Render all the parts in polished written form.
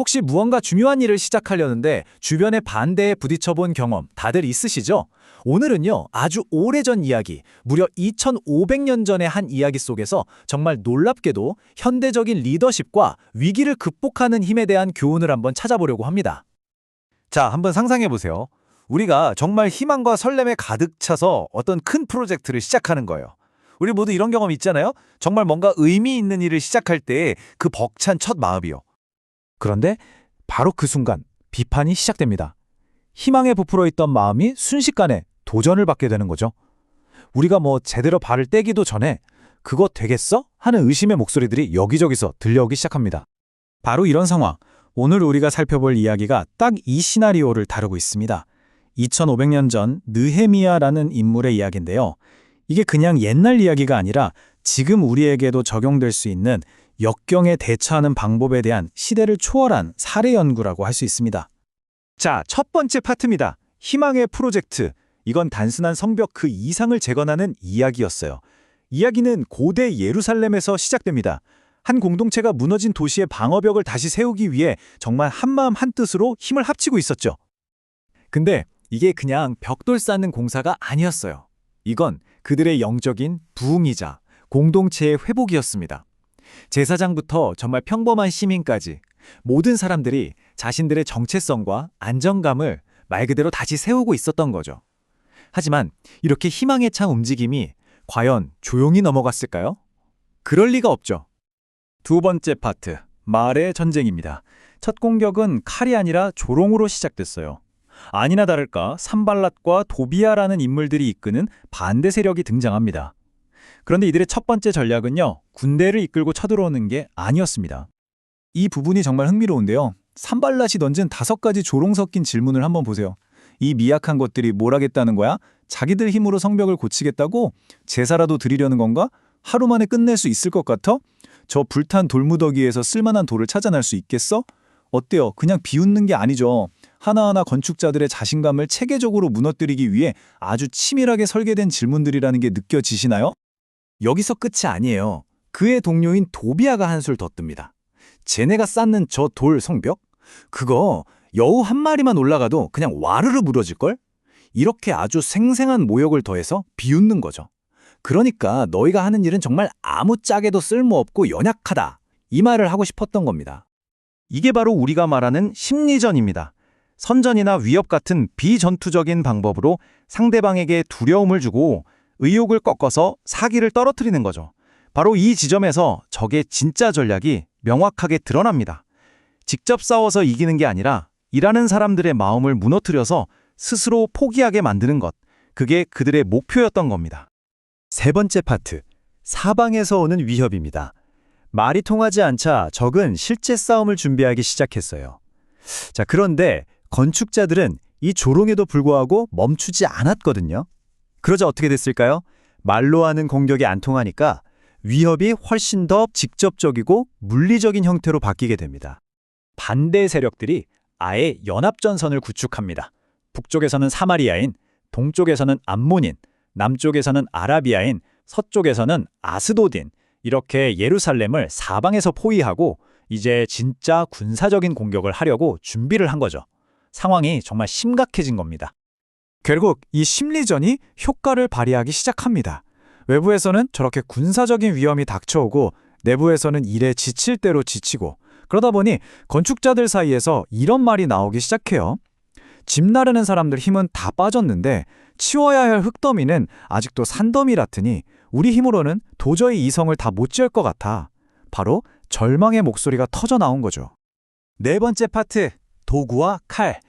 혹시 무언가 중요한 일을 시작하려는데 주변의 반대에 부딪혀본 경험 다들 있으시죠? 오늘은요, 아주 오래전 이야기, 무려 2500년 전의 한 이야기 속에서 정말 놀랍게도 현대적인 리더십과 위기를 극복하는 힘에 대한 교훈을 한번 찾아보려고 합니다. 자, 한번 상상해 보세요. 우리가 정말 희망과 설렘에 가득 차서 어떤 큰 프로젝트를 시작하는 거예요. 우리 모두 이런 경험 있잖아요? 정말 뭔가 의미 있는 일을 시작할 때 그 벅찬 첫 마음이요. 그런데 바로 그 순간 비판이 시작됩니다. 희망에 부풀어 있던 마음이 순식간에 도전을 받게 되는 거죠. 우리가 제대로 발을 떼기도 전에 그거 되겠어? 하는 의심의 목소리들이 여기저기서 들려오기 시작합니다. 바로 이런 상황, 오늘 우리가 살펴볼 이야기가 딱 이 시나리오를 다루고 있습니다. 2500년 전 느헤미야라는 인물의 이야기인데요. 이게 그냥 옛날 이야기가 아니라 지금 우리에게도 적용될 수 있는 역경에 대처하는 방법에 대한 시대를 초월한 사례 연구라고 할 수 있습니다. 자, 첫 번째 파트입니다. 희망의 프로젝트. 이건 단순한 성벽 그 이상을 재건하는 이야기였어요. 이야기는 고대 예루살렘에서 시작됩니다. 한 공동체가 무너진 도시의 방어벽을 다시 세우기 위해 정말 한마음 한뜻으로 힘을 합치고 있었죠. 근데 이게 그냥 벽돌 쌓는 공사가 아니었어요. 이건 그들의 영적인 부흥이자 공동체의 회복이었습니다. 제사장부터 정말 평범한 시민까지 모든 사람들이 자신들의 정체성과 안정감을 말 그대로 다시 세우고 있었던 거죠. 하지만 이렇게 희망에 찬 움직임이 과연 조용히 넘어갔을까요? 그럴 리가 없죠. 두 번째 파트, 말의 전쟁입니다. 첫 공격은 칼이 아니라 조롱으로 시작됐어요. 아니나 다를까 산발랏과 도비아라는 인물들이 이끄는 반대 세력이 등장합니다. 그런데 이들의 첫 번째 전략은요, 군대를 이끌고 쳐들어오는 게 아니었습니다. 이 부분이 정말 흥미로운데요. 산발랏이 던진 5가지 조롱 섞인 질문을 한번 보세요. 이 미약한 것들이 뭘 하겠다는 거야? 자기들 힘으로 성벽을 고치겠다고? 제사라도 드리려는 건가? 하루 만에 끝낼 수 있을 것 같아? 저 불탄 돌무더기에서 쓸만한 돌을 찾아낼 수 있겠어? 어때요? 그냥 비웃는 게 아니죠. 하나하나 건축자들의 자신감을 체계적으로 무너뜨리기 위해 아주 치밀하게 설계된 질문들이라는 게 느껴지시나요? 여기서 끝이 아니에요. 그의 동료인 도비아가 한술 더 뜹니다. 쟤네가 쌓는 저 돌 성벽? 그거 여우 한 마리만 올라가도 그냥 와르르 무너질걸? 이렇게 아주 생생한 모욕을 더해서 비웃는 거죠. 그러니까 너희가 하는 일은 정말 아무짝에도 쓸모없고 연약하다. 이 말을 하고 싶었던 겁니다. 이게 바로 우리가 말하는 심리전입니다. 선전이나 위협 같은 비전투적인 방법으로 상대방에게 두려움을 주고 의욕을 꺾어서 사기를 떨어뜨리는 거죠. 바로 이 지점에서 적의 진짜 전략이 명확하게 드러납니다. 직접 싸워서 이기는 게 아니라 일하는 사람들의 마음을 무너뜨려서 스스로 포기하게 만드는 것. 그게 그들의 목표였던 겁니다. 세 번째 파트, 사방에서 오는 위협입니다. 말이 통하지 않자 적은 실제 싸움을 준비하기 시작했어요. 자, 그런데 건축자들은 이 조롱에도 불구하고 멈추지 않았거든요. 그러자 어떻게 됐을까요? 말로 하는 공격이 안 통하니까 위협이 훨씬 더 직접적이고 물리적인 형태로 바뀌게 됩니다. 반대 세력들이 아예 연합전선을 구축합니다. 북쪽에서는 사마리아인, 동쪽에서는 암몬인, 남쪽에서는 아라비아인, 서쪽에서는 아스도딘, 이렇게 예루살렘을 사방에서 포위하고 이제 진짜 군사적인 공격을 하려고 준비를 한 거죠. 상황이 정말 심각해진 겁니다. 결국 이 심리전이 효과를 발휘하기 시작합니다. 외부에서는 저렇게 군사적인 위험이 닥쳐오고 내부에서는 일에 지칠 대로 지치고, 그러다 보니 건축자들 사이에서 이런 말이 나오기 시작해요. 집 나르는 사람들 힘은 다 빠졌는데 치워야 할 흙더미는 아직도 산더미라트니 우리 힘으로는 도저히 이 성을 다 못 지을 것 같아. 바로 절망의 목소리가 터져 나온 거죠. 네 번째 파트, 도구와 칼.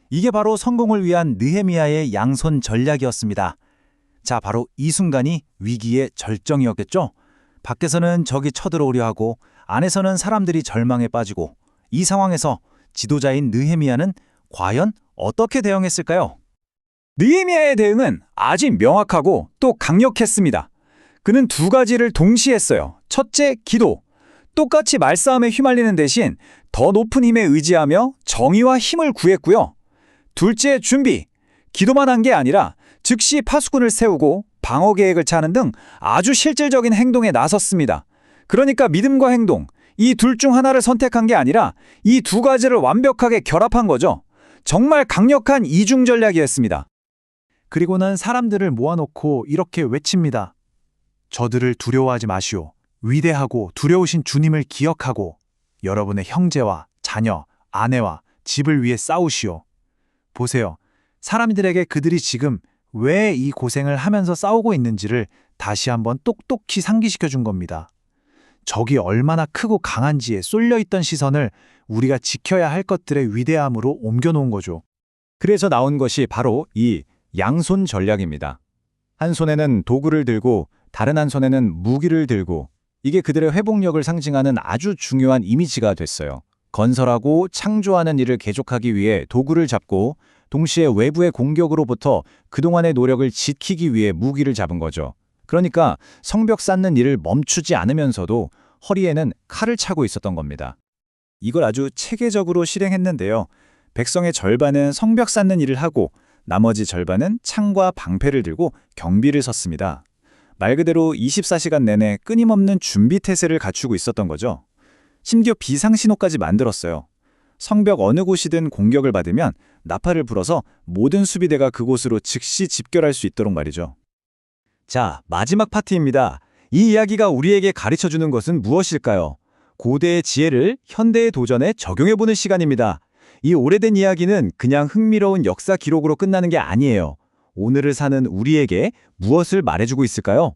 이게 바로 성공을 위한 느헤미야의 양손 전략이었습니다. 자, 바로 이 순간이 위기의 절정이었겠죠? 밖에서는 적이 쳐들어오려 하고 안에서는 사람들이 절망에 빠지고, 이 상황에서 지도자인 느헤미야는 과연 어떻게 대응했을까요? 느헤미야의 대응은 아주 명확하고 또 강력했습니다. 그는 2가지를 동시에 했어요. 첫째, 기도. 똑같이 말싸움에 휘말리는 대신 더 높은 힘에 의지하며 정의와 힘을 구했고요. 둘째, 준비. 기도만 한 게 아니라 즉시 파수꾼을 세우고 방어 계획을 짜는 등 아주 실질적인 행동에 나섰습니다. 그러니까 믿음과 행동, 이 둘 중 하나를 선택한 게 아니라 이 두 가지를 완벽하게 결합한 거죠. 정말 강력한 이중 전략이었습니다. 그리고는 사람들을 모아놓고 이렇게 외칩니다. 저들을 두려워하지 마시오. 위대하고 두려우신 주님을 기억하고 여러분의 형제와 자녀, 아내와 집을 위해 싸우시오. 보세요. 사람들에게 그들이 지금 왜 이 고생을 하면서 싸우고 있는지를 다시 한번 똑똑히 상기시켜 준 겁니다. 적이 얼마나 크고 강한지에 쏠려있던 시선을 우리가 지켜야 할 것들의 위대함으로 옮겨놓은 거죠. 그래서 나온 것이 바로 이 양손 전략입니다. 한 손에는 도구를 들고 다른 한 손에는 무기를 들고 이게 그들의 회복력을 상징하는 아주 중요한 이미지가 됐어요. 건설하고 창조하는 일을 계속하기 위해 도구를 잡고 동시에 외부의 공격으로부터 그동안의 노력을 지키기 위해 무기를 잡은 거죠. 그러니까 성벽 쌓는 일을 멈추지 않으면서도 허리에는 칼을 차고 있었던 겁니다. 이걸 아주 체계적으로 실행했는데요. 백성의 절반은 성벽 쌓는 일을 하고 나머지 절반은 창과 방패를 들고 경비를 섰습니다. 말 그대로 24시간 내내 끊임없는 준비 태세를 갖추고 있었던 거죠. 심지어 비상신호까지 만들었어요. 성벽 어느 곳이든 공격을 받으면 나팔을 불어서 모든 수비대가 그곳으로 즉시 집결할 수 있도록 말이죠. 자, 마지막 파트입니다. 이 이야기가 우리에게 가르쳐주는 것은 무엇일까요? 고대의 지혜를 현대의 도전에 적용해보는 시간입니다. 이 오래된 이야기는 그냥 흥미로운 역사 기록으로 끝나는 게 아니에요. 오늘을 사는 우리에게 무엇을 말해주고 있을까요?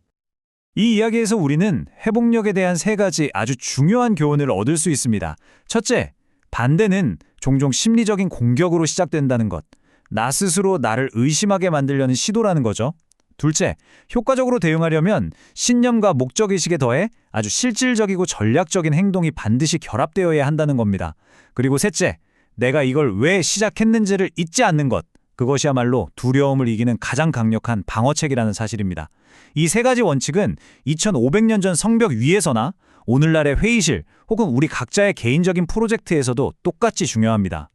이 이야기에서 우리는 회복력에 대한 세 가지 아주 중요한 교훈을 얻을 수 있습니다. 첫째, 반대는 종종 심리적인 공격으로 시작된다는 것. 나 스스로 나를 의심하게 만들려는 시도라는 거죠. 둘째, 효과적으로 대응하려면 신념과 목적의식에 더해 아주 실질적이고 전략적인 행동이 반드시 결합되어야 한다는 겁니다. 그리고 셋째, 내가 이걸 왜 시작했는지를 잊지 않는 것. 그것이야말로 두려움을 이기는 가장 강력한 방어책이라는 사실입니다. 이 세 가지 원칙은 2500년 전 성벽 위에서나 오늘날의 회의실 혹은 우리 각자의 개인적인 프로젝트에서도 똑같이 중요합니다.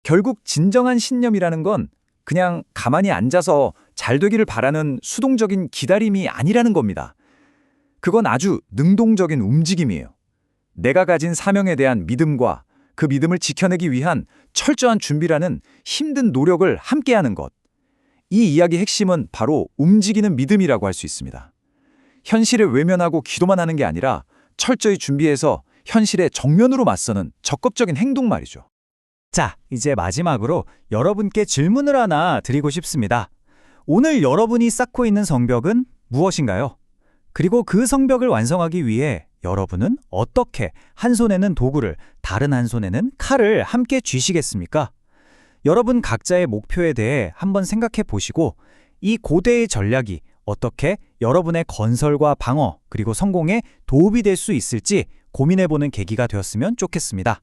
결국 진정한 신념이라는 건 그냥 가만히 앉아서 잘 되기를 바라는 수동적인 기다림이 아니라는 겁니다. 그건 아주 능동적인 움직임이에요. 내가 가진 사명에 대한 믿음과 그 믿음을 지켜내기 위한 철저한 준비라는 힘든 노력을 함께하는 것. 이 이야기의 핵심은 바로 움직이는 믿음이라고 할 수 있습니다. 현실에 외면하고 기도만 하는 게 아니라 철저히 준비해서 현실에 정면으로 맞서는 적극적인 행동 말이죠. 자, 이제 마지막으로 여러분께 질문을 하나 드리고 싶습니다. 오늘 여러분이 쌓고 있는 성벽은 무엇인가요? 그리고 그 성벽을 완성하기 위해 여러분은 어떻게 한 손에는 도구를, 다른 한 손에는 칼을 함께 쥐시겠습니까? 여러분 각자의 목표에 대해 한번 생각해 보시고 이 고대의 전략이 어떻게 여러분의 건설과 방어 그리고 성공에 도움이 될 수 있을지 고민해보는 계기가 되었으면 좋겠습니다.